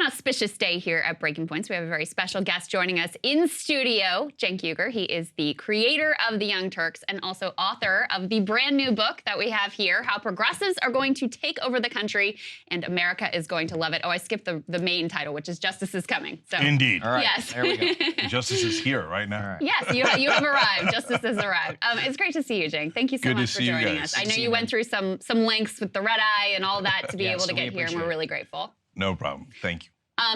auspicious day here at Breaking Points. We have a very special guest joining us in studio, Cenk Uygur. He is the creator of The Young Turks and also author of the brand new book that we have here, How Progressives Are Going to Take Over the Country and America is Going to Love It. Oh, I skipped the main title, which is Justice is Coming. So, indeed. All right, yes. there we go. Justice is here right now. All right. Yes, you have arrived. Justice has arrived. It's great to see you, Cenk. Thank you so Good to much for see you joining guys. us. I Good know to you see went through some lengths with the red eye and all that to be able to so we get here, and appreciate we're it. really grateful. No problem. Thank you.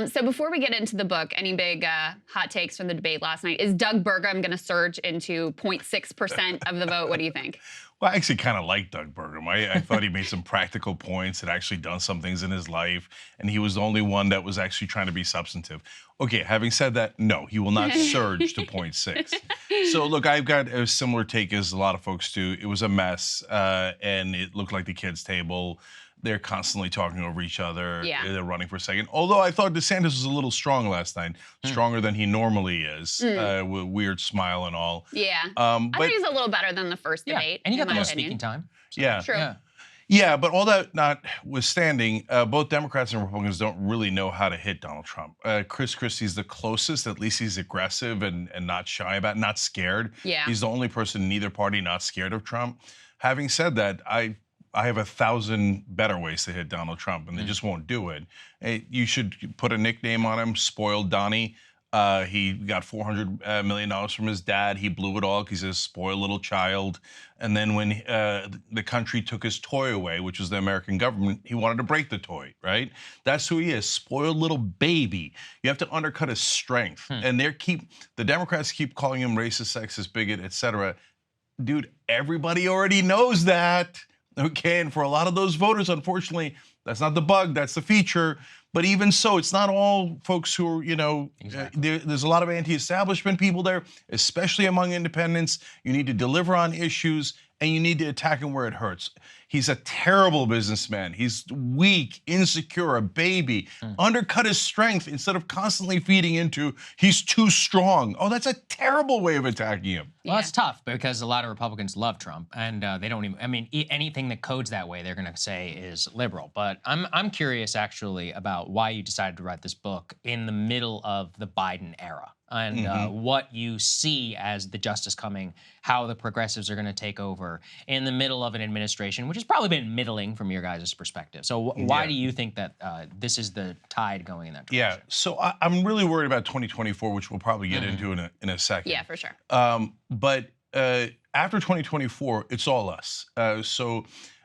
So before we get into the book, any big hot takes from the debate last night? Is Doug Burgum going to surge into 0.6% of the vote? What do you think? Well, I actually kind of like Doug Burgum. I thought he made some practical points, had actually done some things in his life, and he was the only one that was actually trying to be substantive. Okay, having said that, no, he will not surge to 0.6. So look, I've got a similar take as a lot of folks do. It was a mess, and it looked like the kids' table. They're constantly talking over each other. Yeah. They're running for second. Although I thought DeSantis was a little strong last night, stronger than he normally is, with a weird smile and all. Yeah. I thought he was a little better than the first debate. And he got in the my most opinion. speaking time. So, Yeah. True. Yeah. Yeah, but all that notwithstanding, both Democrats and Republicans don't really know how to hit Donald Trump. Chris Christie's the closest. At least he's aggressive and not shy about it, not scared. Yeah. He's the only person in either party not scared of Trump. Having said that, I have 1,000 better ways to hit Donald Trump, and they just won't do it. You should put a nickname on him, Spoiled Donnie. He got $400 million from his dad. He blew it all because he's a spoiled little child. And then when the country took his toy away, which was the American government, he wanted to break the toy, right? That's who he is, spoiled little baby. You have to undercut his strength. And the Democrats keep calling him racist, sexist, bigot, etc. Dude, everybody already knows that. Okay, and for a lot of those voters, unfortunately, that's not the bug, that's the feature. But even so, it's not all folks who are, Exactly. there's a lot of anti-establishment people there, especially among independents. You need to deliver on issues, and you need to attack him where it hurts. He's a terrible businessman. He's weak, insecure, a baby. Undercut his strength instead of constantly feeding into, he's too strong. Oh, that's a terrible way of attacking him. Well, it's tough because a lot of Republicans love Trump, and they don't even. I mean, anything that codes that way, they're going to say is liberal. But I'm curious actually about why you decided to write this book in the middle of the Biden era, and what you see as the justice coming, how the progressives are going to take over in the middle of an administration, which has probably been middling from your guys' perspective. So why do you think that this is the tide going in that direction? Yeah, so I'm really worried about 2024, which we'll probably get into in a second. Yeah, for sure. But after 2024, it's all us.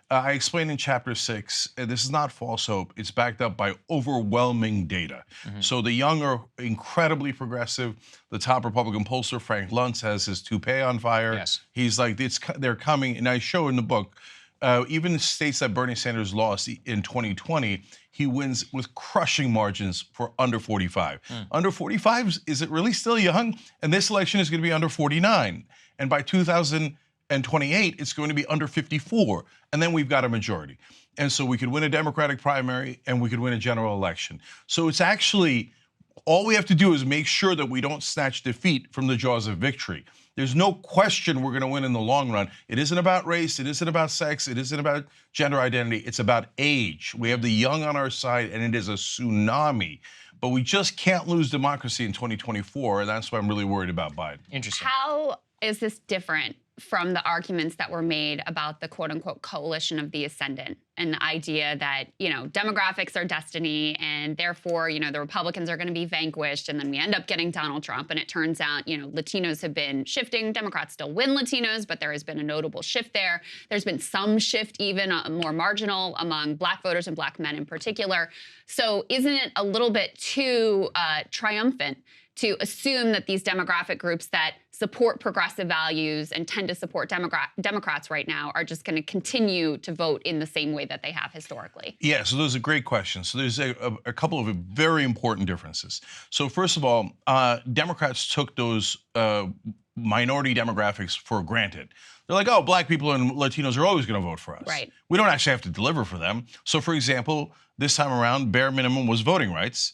I explained in chapter 6, this is not false hope. It's backed up by overwhelming data. So the young are incredibly progressive. The top Republican pollster, Frank Luntz, has his toupee on fire. Yes. He's like, they're coming. And I show in the book, even in states that Bernie Sanders lost in 2020, he wins with crushing margins for under 45. Under 45, is it really still young? And this election is going to be under 49. And by 2028, it's going to be under 54. And then we've got a majority. And so we could win a Democratic primary and we could win a general election. So it's actually, all we have to do is make sure that we don't snatch defeat from the jaws of victory. There's no question we're going to win in the long run. It isn't about race. It isn't about sex. It isn't about gender identity. It's about age. We have the young on our side, and it is a tsunami. But we just can't lose democracy in 2024, and that's why I'm really worried about Biden. Interesting. How is this different from the arguments that were made about the quote-unquote coalition of the ascendant and the idea that, demographics are destiny and therefore, the Republicans are going to be vanquished, and then we end up getting Donald Trump, and it turns out, Latinos have been shifting. Democrats still win Latinos, but there has been a notable shift there. There's been some shift, even more marginal, among Black voters and Black men in particular. So isn't it a little bit too triumphant to assume that these demographic groups that support progressive values and tend to support Democrats right now are just going to continue to vote in the same way that they have historically? Yeah, so those are great questions. So there's a couple of very important differences. So first of all, Democrats took those minority demographics for granted. They're like, oh, Black people and Latinos are always going to vote for us. Right. We don't actually have to deliver for them. So for example, this time around, bare minimum was voting rights,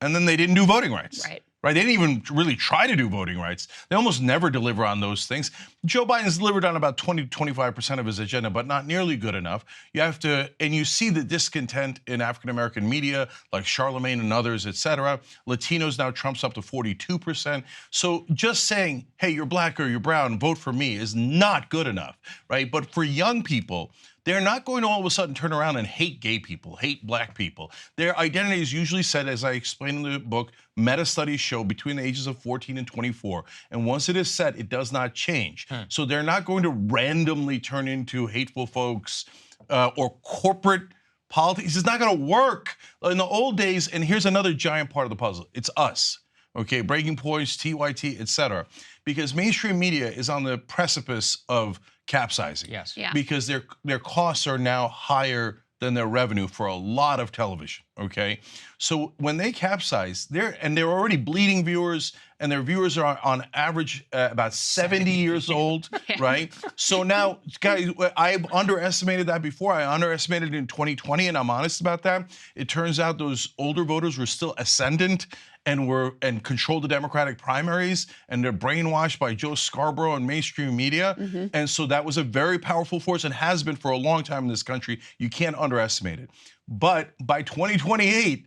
and then they didn't do voting rights. Right. right? They didn't even really try to do voting rights. They almost never deliver on those things. Joe Biden's delivered on about 20 to 25% of his agenda, but not nearly good enough. You have to, and you see the discontent in African-American media, like Charlemagne and others, et cetera. Latinos now trumps up to 42%. So just saying, hey, you're black or you're brown, vote for me is not good enough, right? But for young people, they're not going to all of a sudden turn around and hate gay people, hate black people. Their identity is usually set, as I explained in the book, meta studies show between the ages of 14 and 24. And once it is set, it does not change. So they're not going to randomly turn into hateful folks or corporate politics. It's not going to work. In the old days, and here's another giant part of the puzzle, it's us. Okay, Breaking Points, TYT, et cetera. Because mainstream media is on the precipice of capsizing. Yes. Yeah. Because their costs are now higher than their revenue for a lot of television, okay? So when they capsize, they're already bleeding viewers, and their viewers are on average about 70 years old, right? So now, guys, I've underestimated that before. I underestimated it in 2020, and I'm honest about that. It turns out those older voters were still ascendant and controlled the Democratic primaries, and they're brainwashed by Joe Scarborough and mainstream media. And so that was a very powerful force and has been for a long time in this country. You can't underestimate it. But by 2028,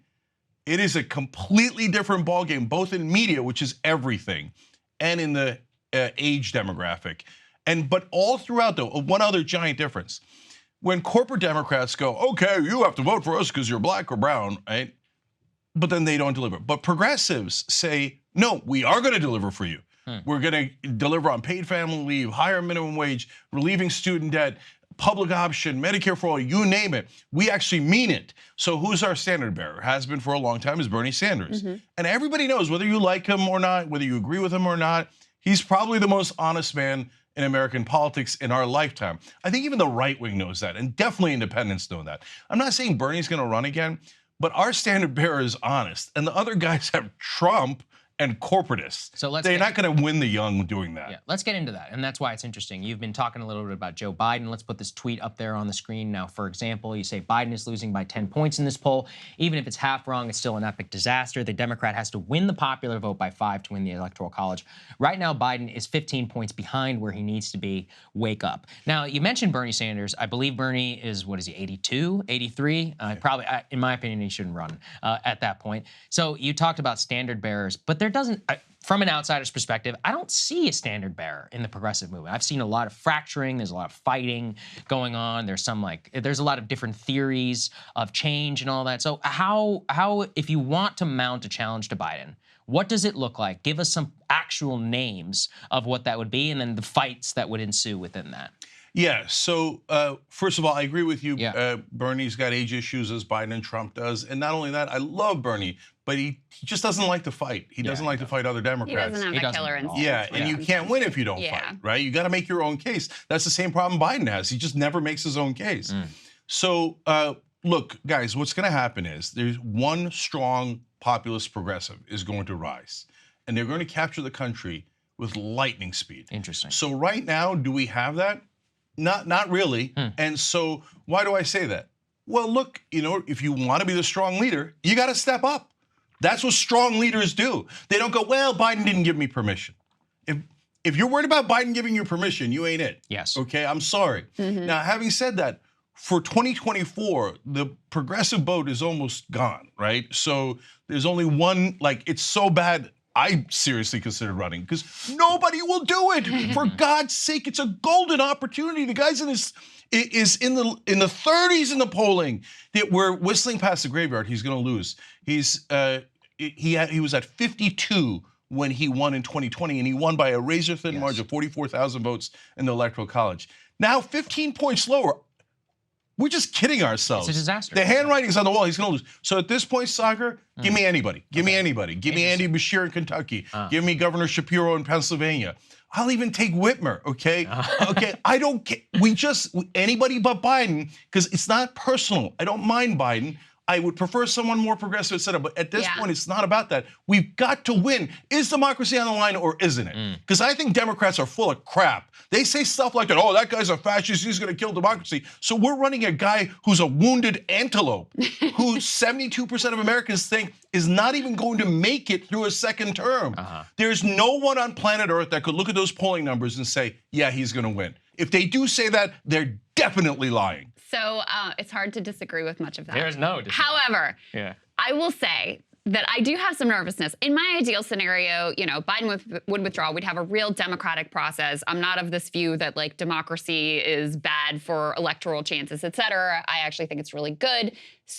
it is a completely different ballgame, both in media, which is everything, and in the age demographic. But all throughout, though, one other giant difference. When corporate Democrats go, okay, you have to vote for us because you're black or brown, right? But then they don't deliver. But progressives say, no, we are going to deliver for you. We're going to deliver on paid family leave, higher minimum wage, relieving student debt, public option, Medicare for all, you name it. We actually mean it. So who's our standard bearer? Has been for a long time is Bernie Sanders. And everybody knows, whether you like him or not, whether you agree with him or not, he's probably the most honest man in American politics in our lifetime. I think even the right wing knows that, and definitely independents know that. I'm not saying Bernie's going to run again, but our standard bearer is honest, and the other guys have Trump and corporatists. So they're not going to win the young doing that. Yeah, let's get into that, and that's why it's interesting. You've been talking a little bit about Joe Biden. Let's put this tweet up there on the screen now. For example, you say Biden is losing by 10 points in this poll. Even if it's half wrong, it's still an epic disaster. The Democrat has to win the popular vote by 5 to win the Electoral College. Right now, Biden is 15 points behind where he needs to be. Wake up. Now, you mentioned Bernie Sanders. I believe Bernie is, what is he, 82, 83? Probably, in my opinion, he shouldn't run at that point. So you talked about standard bearers, but there doesn't... From an outsider's perspective, I don't see a standard bearer in the progressive movement. I've seen a lot of fracturing. There's a lot of fighting going on. There's a lot of different theories of change and all that. So how, if you want to mount a challenge to Biden, what does it look like? Give us some actual names of what that would be, and then the fights that would ensue within that. Yeah, so first of all, I agree with you. Yeah. Bernie's got age issues as Biden and Trump does. And not only that, I love Bernie, but he just doesn't like to fight. He doesn't like to fight other He Democrats. doesn't have a killer instinct. Yeah, and you can't win if you don't fight, right? You got to make your own case. That's the same problem Biden has. He just never makes his own case. So look, guys, what's going to happen is there's one strong populist progressive is going to rise, and they're going to capture the country with lightning speed. Interesting. So right now, do we have that? Not really. And so why do I say that? Well, look, if you want to be the strong leader, you got to step up. That's what strong leaders do. They don't go, well, Biden didn't give me permission. If you're worried about Biden giving you permission, you ain't it. Yes. Okay, I'm sorry. Now, having said that, for 2024, the progressive vote is almost gone, right? So there's only one, it's so bad, I seriously consider running because nobody will do it. For God's sake, it's a golden opportunity. The guy's is in the 30s in the polling. We're whistling past the graveyard. He's going to lose. He was at 52 when he won in 2020, and he won by a razor-thin margin of 44,000 votes in the Electoral College. Now 15 points lower. We're just kidding ourselves. It's a disaster. The handwriting's on the wall. He's going to lose. So at this point, Saagar, give me anybody. Give me anybody. Give me Andy Beshear in Kentucky. Give me Governor Shapiro in Pennsylvania. I'll even take Whitmer, okay? Okay, I don't care. Anybody but Biden, because it's not personal. I don't mind Biden. I would prefer someone more progressive, et cetera. But at this Yeah. point, it's not about that. We've got to win. Is democracy on the line or isn't it? Because I think Democrats are full of crap. They say stuff like that, oh, that guy's a fascist, he's going to kill democracy. So we're running a guy who's a wounded antelope, who 72% of Americans think is not even going to make it through a second term. There's no one on planet Earth that could look at those polling numbers and say, yeah, he's going to win. If they do say that, they're definitely lying. So it's hard to disagree with much of that. There's no disagreement. However, Yeah. I will say that I do have some nervousness. In my ideal scenario, Biden would withdraw. We'd have a real democratic process. I'm not of this view that like democracy is bad for electoral chances, et cetera. I actually think it's really good.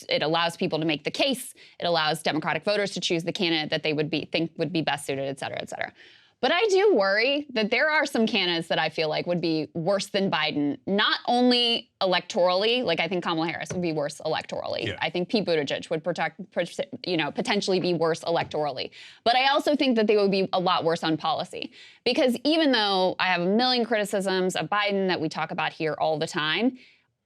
It allows people to make the case. It allows Democratic voters to choose the candidate that they think would be best suited, et cetera, et cetera. But I do worry that there are some candidates that I feel like would be worse than Biden, not only electorally, like I think Kamala Harris would be worse electorally. Yeah. I think Pete Buttigieg would potentially be worse electorally. But I also think that they would be a lot worse on policy. Because even though I have a million criticisms of Biden that we talk about here all the time,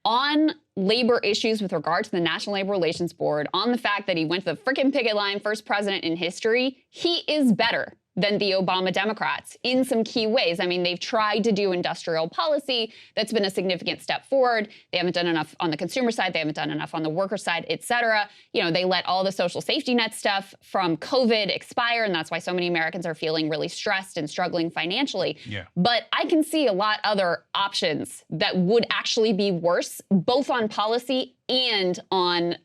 on labor issues with regard to the National Labor Relations Board, on the fact that he went to the frickin' picket line, first president in history, he is better than the Obama Democrats in some key ways. I mean, they've tried to do industrial policy. That's been a significant step forward. They haven't done enough on the consumer side. They haven't done enough on the worker side, et cetera. They let all the social safety net stuff from COVID expire, and that's why so many Americans are feeling really stressed and struggling financially. Yeah. But I can see a lot other options that would actually be worse, both on policy and on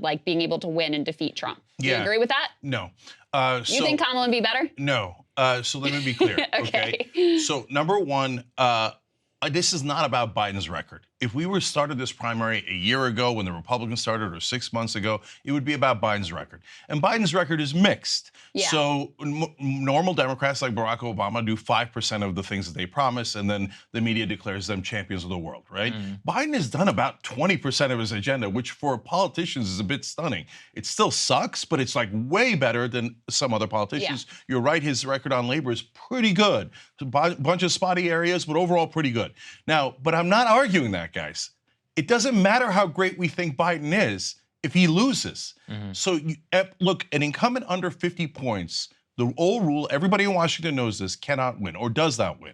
like being able to win and defeat Trump. Do you agree with that? No. You think Kamala would be better? No. So let me be clear. Okay. So number one, this is not about Biden's record. If we were started this primary a year ago when the Republicans started or 6 months ago, it would be about Biden's record. And Biden's record is mixed. Yeah. So normal Democrats like Barack Obama do 5% of the things that they promise, and then the media declares them champions of the world, right? Biden has done about 20% of his agenda, which for politicians is a bit stunning. It still sucks, but it's like way better than some other politicians. Yeah. You're right, his record on labor is pretty good. A bunch of spotty areas, but overall pretty good. Now, but I'm not arguing that, guys. It doesn't matter how great we think Biden is if he loses. So look, an incumbent under 50 points, the old rule, everybody in Washington knows this, cannot win or does not win.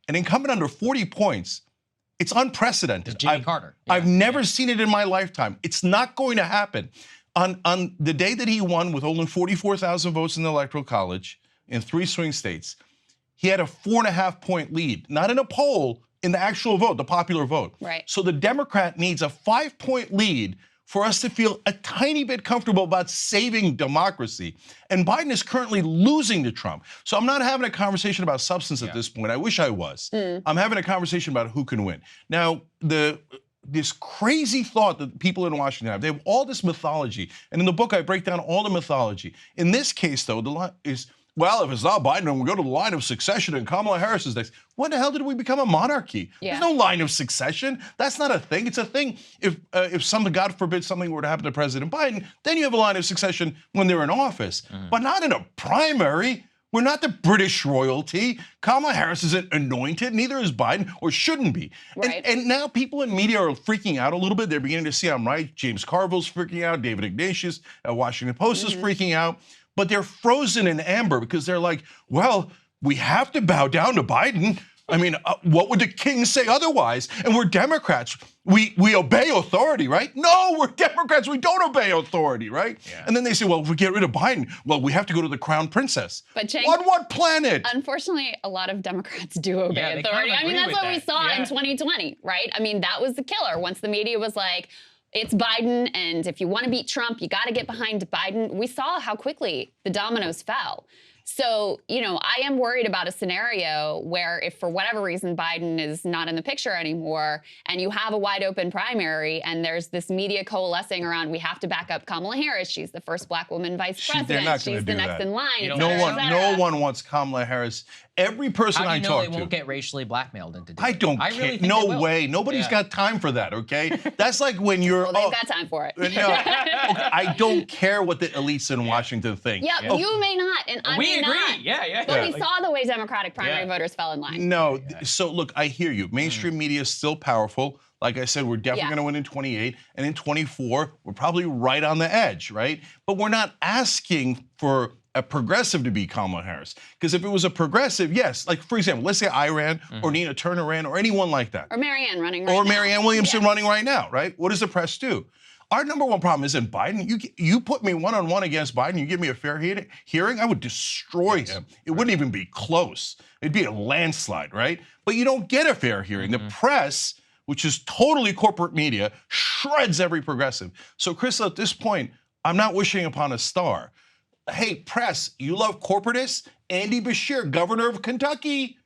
An incumbent under 40 points, it's unprecedented. Jimmy Carter. Yeah. I've never seen it in my lifetime. It's not going to happen. On the day that he won with only 44,000 votes in the Electoral College in 3 swing states, he had a 4.5-point lead, not in a poll, in the actual vote, the popular vote. Right. So the Democrat needs a 5-point lead for us to feel a tiny bit comfortable about saving democracy. And Biden is currently losing to Trump. So I'm not having a conversation about substance at this point. I wish I was. I'm having a conversation about who can win. Now, this crazy thought that people in Washington have, they have all this mythology. And in the book, I break down all the mythology. In this case, though, the line is, well, if it's not Biden, then we go to the line of succession and Kamala Harris is next. When the hell did we become a monarchy? Yeah. There's no line of succession. That's not a thing. It's a thing if something, God forbid, something were to happen to President Biden, then you have a line of succession when they're in office, but not in a primary. We're not the British royalty. Kamala Harris isn't anointed, neither is Biden, or shouldn't be. Right. And now people in media are freaking out a little bit. They're beginning to see I'm right. James Carville's freaking out. David Ignatius at Washington Post is freaking out. But they're frozen in amber because they're like, well, we have to bow down to Biden. I mean, what would the king say otherwise? And we're Democrats. We obey authority, right? No, we're Democrats. We don't obey authority, right? Yeah. And then they say, well, if we get rid of Biden, well, we have to go to the crown princess. But Cenk, on what planet? Unfortunately, a lot of Democrats do obey authority. I mean, that's what we saw in 2020, right? I mean, that was the killer. Once the media was like, it's Biden, and if you want to beat Trump, you got to get behind Biden. We saw how quickly the dominoes fell. So, I am worried about a scenario where if for whatever reason Biden is not in the picture anymore and you have a wide open primary and there's this media coalescing around we have to back up Kamala Harris. She's the first black woman vice president. She's the next in line. No one wants Kamala Harris. Every person I talk to. How do you know they won't get racially blackmailed into doing it? I don't care. Really think no way. Nobody's got time for that, okay? That's like when you're... Well, they've got time for it. No, I don't care what the elites in Washington think. Yeah, you may not, and I may not. We agree. Yeah. But we saw the way Democratic primary voters fell in line. No, so look, I hear you. Mainstream media is still powerful. Like I said, we're definitely Yeah. going to win in 28, and in 24, we're probably right on the edge, right? But we're not asking for a progressive to be Kamala Harris. Because if it was a progressive, yes, like for example, let's say I ran or Nina Turner ran or anyone like that. Or Marianne running right now. Or Marianne Williamson Yeah. running right now, right? What does the press do? Our number one problem isn't Biden. You put me one-on-one against Biden, you give me a fair hearing, I would destroy him. It wouldn't even be close. It'd be a landslide, right? But you don't get a fair hearing. The press, which is totally corporate media, shreds every progressive. So, Krystal, at this point, I'm not wishing upon a star. Hey, press, you love corporatists? Andy Beshear, governor of Kentucky.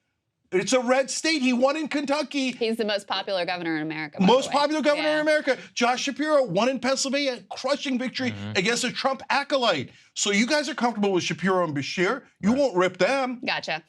It's a red state. He won in Kentucky. He's the most popular governor in America. by Most the way. popular governor Yeah. in America. Josh Shapiro won in Pennsylvania, crushing victory against a Trump acolyte. So you guys are comfortable with Shapiro and Beshear. You won't rip them. Gotcha.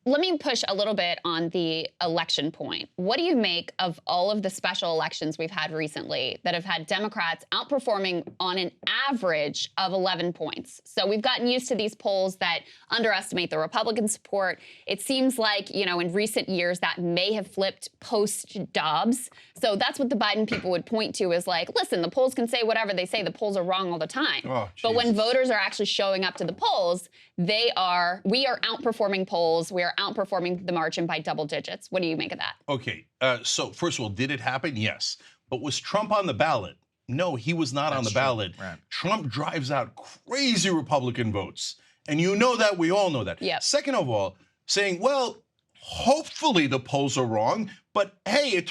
Let me push a little bit on the election point. What do you make of all of the special elections we've had recently that have had Democrats outperforming on an average of 11 points? So we've gotten used to these polls that underestimate the Republican support. It seems like, you know, in recent years that may have flipped post-Dobbs. So that's what the Biden people would point to is like, listen, the polls can say whatever they say. The polls are wrong all the time. Oh, but when Jesus. voters are actually showing up to the polls, we are outperforming polls. We are outperforming the margin by double digits. What do you make of that? Okay, so first of all, did it happen? Yes. But was Trump on the ballot? No, he was not on the That's true. ballot. Right. Trump drives out crazy Republican votes. And you know that, we all know that. Yep. Second of all, saying, well, hopefully the polls are wrong, but hey, if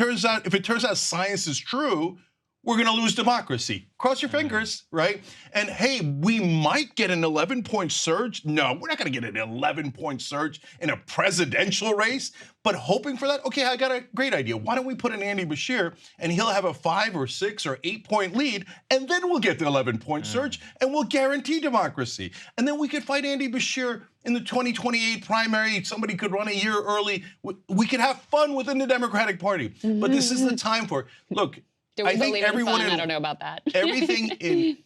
it turns out science is true, we're going to lose democracy. Cross your fingers, right? And hey, we might get an 11-point surge. No, we're not going to get an 11-point surge in a presidential race, but hoping for that. Okay, I got a great idea. Why don't we put in Andy Beshear and he'll have a 5 or 6 or 8-point lead, and then we'll get the 11-point surge and we'll guarantee democracy. And then we could fight Andy Beshear in the 2028 primary. Somebody could run a year early. We could have fun within the Democratic Party, but this is the time for it. Look, Do we I think believe in everyone fun? in- I don't know about that.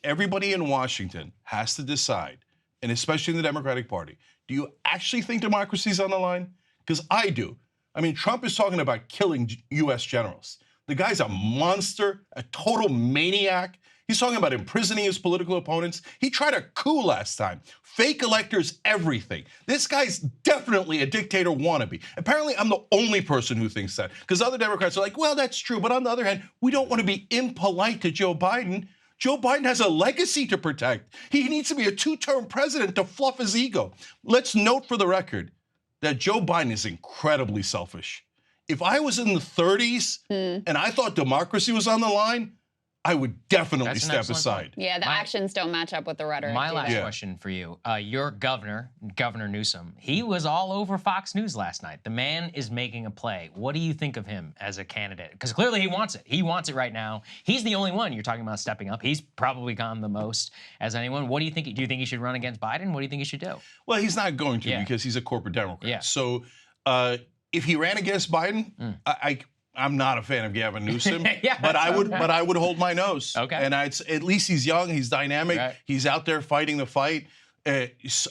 everybody in Washington has to decide, and especially in the Democratic Party, do you actually think democracy is on the line? Because I do. I mean, Trump is talking about killing U.S. generals. The guy's a monster, a total maniac. He's talking about imprisoning his political opponents. He tried a coup last time. Fake electors, everything. This guy's definitely a dictator wannabe. Apparently, I'm the only person who thinks that, because other Democrats are like, well, that's true. But on the other hand, we don't want to be impolite to Joe Biden. Joe Biden has a legacy to protect. He needs to be a 2-term president to fluff his ego. Let's note for the record that Joe Biden is incredibly selfish. If I was in the 30s and I thought democracy was on the line, I would definitely That's an step excellent aside. point. Yeah, the actions don't match up with the rhetoric. My do last they? Yeah. question for you. Your governor, Governor Newsom, he was all over Fox News last night. The man is making a play. What do you think of him as a candidate? Because clearly he wants it. He wants it right now. He's the only one you're talking about stepping up. He's probably gone the most as anyone. What do you think? Do you think he should run against Biden? What do you think he should do? Well, he's not going to Yeah. because he's a corporate Democrat. Yeah. So if he ran against Biden, I'm not a fan of Gavin Newsom, Yeah, but I would hold my nose. Okay. And at least he's young, he's dynamic, Right. he's out there fighting the fight.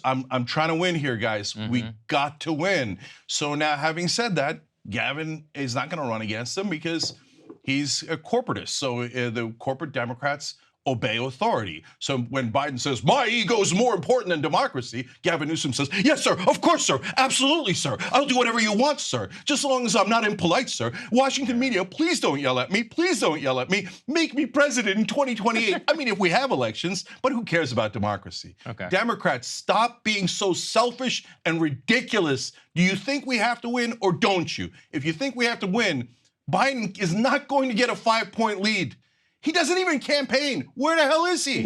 I'm trying to win here, guys. We got to win. So now, having said that, Gavin is not going to run against him because he's a corporatist. So the corporate Democrats obey authority. So when Biden says, my ego is more important than democracy, Gavin Newsom says, yes, sir, of course, sir, absolutely, sir. I'll do whatever you want, sir, just as long as I'm not impolite, sir. Washington media, please don't yell at me. Please don't yell at me. Make me president in 2028. I mean, if we have elections, but who cares about democracy? Okay. Democrats, stop being so selfish and ridiculous. Do you think we have to win or don't you? If you think we have to win, Biden is not going to get a 5-point lead. He doesn't even campaign. Where the hell is he?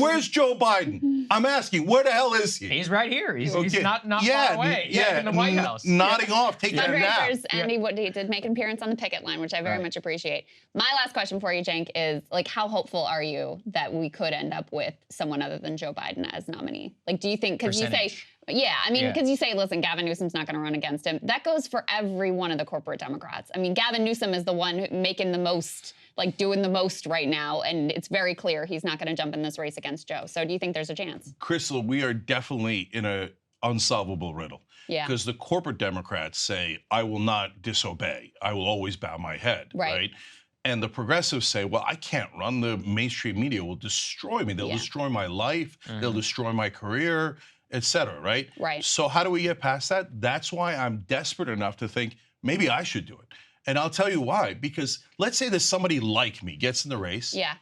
Where's Joe Biden? I'm asking, where the hell is he? He's right here. He's not Yeah, far away. yeah, in the White House. Nodding off, taking a nap. Fundraisers, and he did make an appearance on the picket line, which I very much appreciate. My last question for you, Cenk, is like, how hopeful are you that we could end up with someone other than Joe Biden as nominee? Like, do you think, because you say, Percentage. yeah, I mean, Yeah. because you say, listen, Gavin Newsom's not going to run against him. That goes for every one of the corporate Democrats. I mean, Gavin Newsom is the one making the most, like doing the most right now, and it's very clear he's not going to jump in this race against Joe. So do you think there's a chance? Krystal, we are definitely in an unsolvable riddle. Yeah. Because the corporate Democrats say, I will not disobey. I will always bow my head. Right. And the progressives say, well, I can't run. The mainstream media will destroy me. They'll destroy my life. They'll destroy my career, et cetera, right? Right. So how do we get past that? That's why I'm desperate enough to think maybe I should do it. And I'll tell you why. Because let's say that somebody like me gets in the race. Yeah.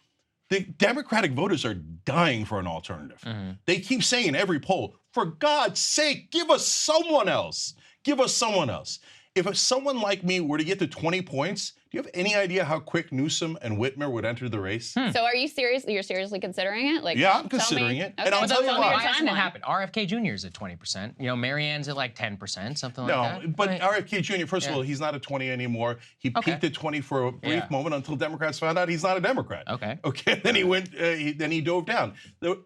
The Democratic voters are dying for an alternative. They keep saying in every poll, for God's sake, give us someone else. Give us someone else. If someone like me were to get to 20 points, do you have any idea how quick Newsom and Whitmer would enter the race? So are you serious? You're seriously considering it? Like, Yeah, I'm considering it. Okay. And I'll tell you Why why. hasn't it happened? RFK Jr. is at 20%. You know, Marianne's at like 10%, something like that. No, but Right. RFK Jr., first of all, he's not at 20 anymore. He peaked at 20 for a brief moment until Democrats found out he's not a Democrat. Okay. Okay, then he went, then he dove down.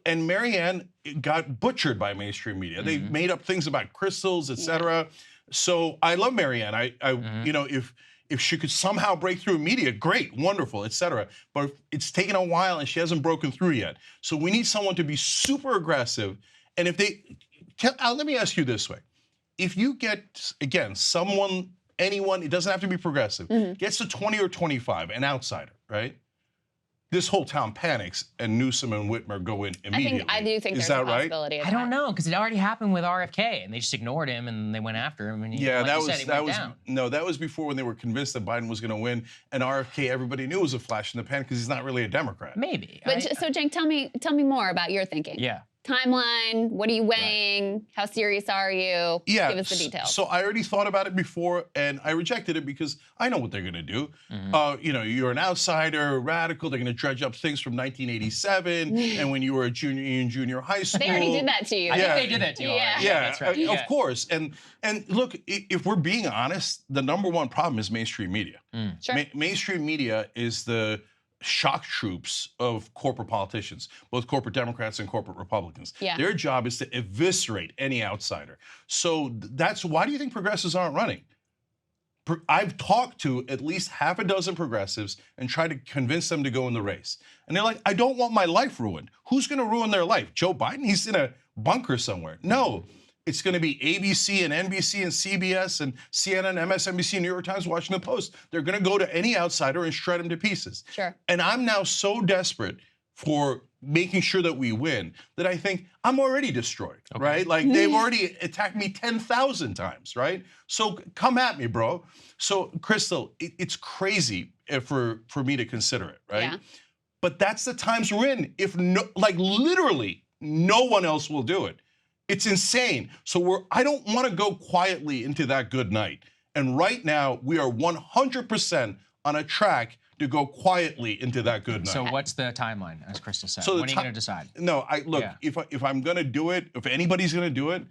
And Marianne got butchered by mainstream media. They made up things about crystals, et cetera. So I love Marianne. You know, if she could somehow break through media, great, wonderful, et cetera. But it's taken a while and she hasn't broken through yet. So we need someone to be super aggressive. And if they, let me ask you this way. If you get, again, anyone, it doesn't have to be progressive, gets to 20 or 25, an outsider, right? This whole town panics and Newsom and Whitmer go in immediately. I do think Is there's that a possibility of I that. don't know, because it already happened with RFK, and they just ignored him, and they went after him. And Yeah, like that you was said, he that went was down. no, that was before when they were convinced that Biden was going to win, and RFK everybody knew was a flash in the pan because he's not really a Democrat. Maybe. But so, Cenk, tell me more about your thinking. Yeah. Timeline. What are you weighing? How serious are you? Yeah, Give us the details. So I already thought about it before, and I rejected it because I know what they're going to do. You know, you're an outsider, radical. They're going to dredge up things from 1987 and when you were a junior in junior high school. They already did that to you. I think they did that to you already. Yeah, That's right. of course. And look, if we're being honest, the number one problem is mainstream media. Sure. Mainstream media is the shock troops of corporate politicians, both corporate Democrats and corporate Republicans. Yeah. Their job is to eviscerate any outsider. So that's why do you think progressives aren't running? I've talked to at least half a dozen progressives and tried to convince them to go in the race. And they're like, I don't want my life ruined. Who's going to ruin their life? Joe Biden? He's in a bunker somewhere. No. It's going to be ABC and NBC and CBS and CNN, MSNBC, New York Times, Washington Post. They're going to go to any outsider and shred him to pieces. Sure. And I'm now so desperate for making sure that we win that I think I'm already destroyed, right? Like they've already attacked me 10,000 times, right? So come at me, bro. So Krystal, it's crazy for me to consider it, right? Yeah. But that's the times we're in. If literally no one else will do it. It's insane. So I don't want to go quietly into that good night. And right now, we are 100% on a track to go quietly into that good night. So what's the timeline, as Krystal said? So when are you going to decide? No, if I'm going to do it, if anybody's going to do it,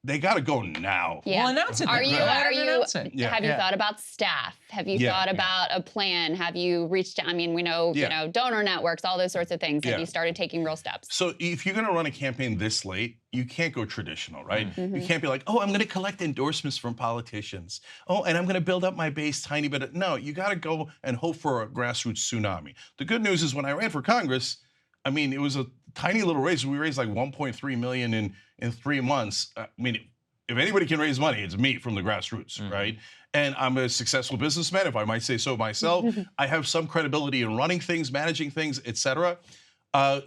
they got to go now. Yeah. Well, announce it. Are then. you? Let Are them you? announce it. Yeah. Have you thought about staff? Have you thought about a plan? Have you reached? I mean, we know you know donor networks, all those sorts of things. Have you started taking real steps? So if you're going to run a campaign this late, you can't go traditional, right? You can't be like, oh, I'm going to collect endorsements from politicians. Oh, and I'm going to build up my base tiny bit. No, you got to go and hope for a grassroots tsunami. The good news is when I ran for Congress, I mean, it was a tiny little raise. We raised like 1.3 million in 3 months. I mean, if anybody can raise money, it's me from the grassroots, right? And I'm a successful businessman, if I might say so myself. I have some credibility in running things, managing things, et cetera.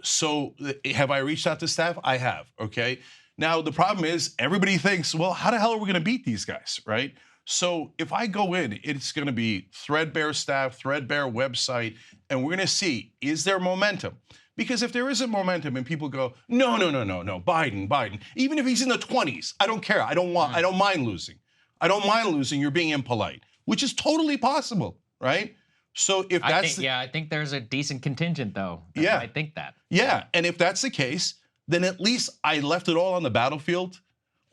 So have I reached out to staff? I have, okay? Now, the problem is everybody thinks, well, how the hell are we going to beat these guys, right? So if I go in, it's going to be threadbare staff, threadbare website, and we're going to see, is there momentum? Because if there isn't momentum and people go, no, Biden, even if he's in the 20s, I don't care. I don't mind losing. I don't mind losing. You're being impolite, which is totally possible, right? So if that's I think there's a decent contingent though. I think that. Yeah, and if that's the case, then at least I left it all on the battlefield.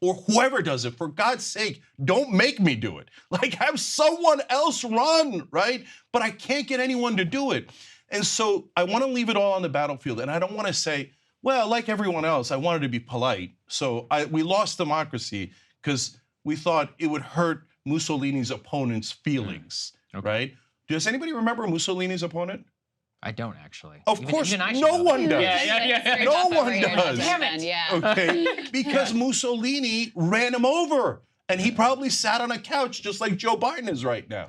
Or whoever does it, for God's sake, don't make me do it. Like, have someone else run, right? But I can't get anyone to do it. And so I want to leave it all on the battlefield. And I don't want to say, well, like everyone else, I wanted to be polite. So we lost democracy because we thought it would hurt Mussolini's opponent's feelings, right? Does anybody remember Mussolini's opponent? I don't actually. Of course, even I should no know one that. does. Yeah. No one does. Damn it. Yeah. Okay, because Mussolini ran him over, and he probably sat on a couch just like Joe Biden is right now.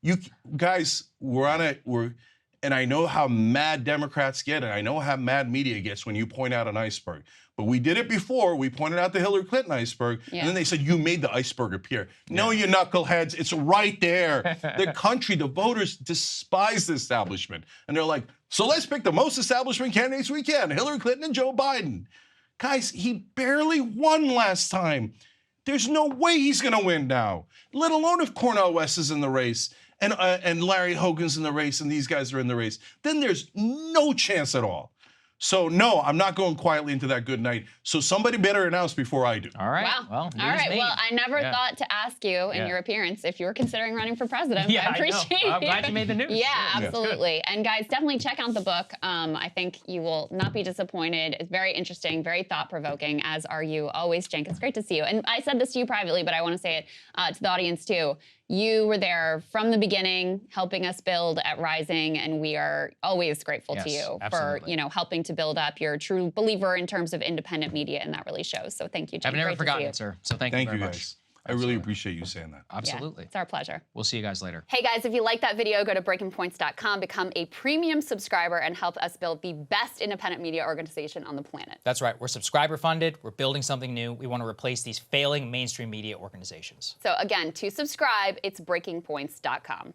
You guys, and I know how mad Democrats get, and I know how mad media gets when you point out an iceberg. But we did it before. We pointed out the Hillary Clinton iceberg, and then they said, you made the iceberg appear. No, you knuckleheads, it's right there. The country, the voters despise the establishment. And they're like, so let's pick the most establishment candidates we can, Hillary Clinton and Joe Biden. Guys, he barely won last time. There's no way he's gonna win now, let alone if Cornel West is in the race and Larry Hogan's in the race and these guys are in the race. Then there's no chance at all. So no, I'm not going quietly into that good night. So somebody better announce before I do. All right. Wow. Well, all right. made. Well, I never thought to ask you in your appearance if you were considering running for president. Yeah, I appreciate I know. I'm glad you made the news. Yeah, absolutely. And guys, definitely check out the book. I think you will not be disappointed. It's very interesting, very thought-provoking, as are you always, Cenk. It's great to see you. And I said this to you privately, but I want to say it to the audience too. You were there from the beginning, helping us build at Rising, and we are always grateful to you for helping to build up. You're a true believer in terms of independent media, and that really shows. So thank you, Cenk. I've never forgotten it, sir. So thank you very much. Guys. I really appreciate you saying that. Absolutely. Yeah, it's our pleasure. We'll see you guys later. Hey guys, if you like that video, go to breakingpoints.com, become a premium subscriber, and help us build the best independent media organization on the planet. That's right. We're subscriber funded. We're building something new. We want to replace these failing mainstream media organizations. So again, to subscribe, it's breakingpoints.com.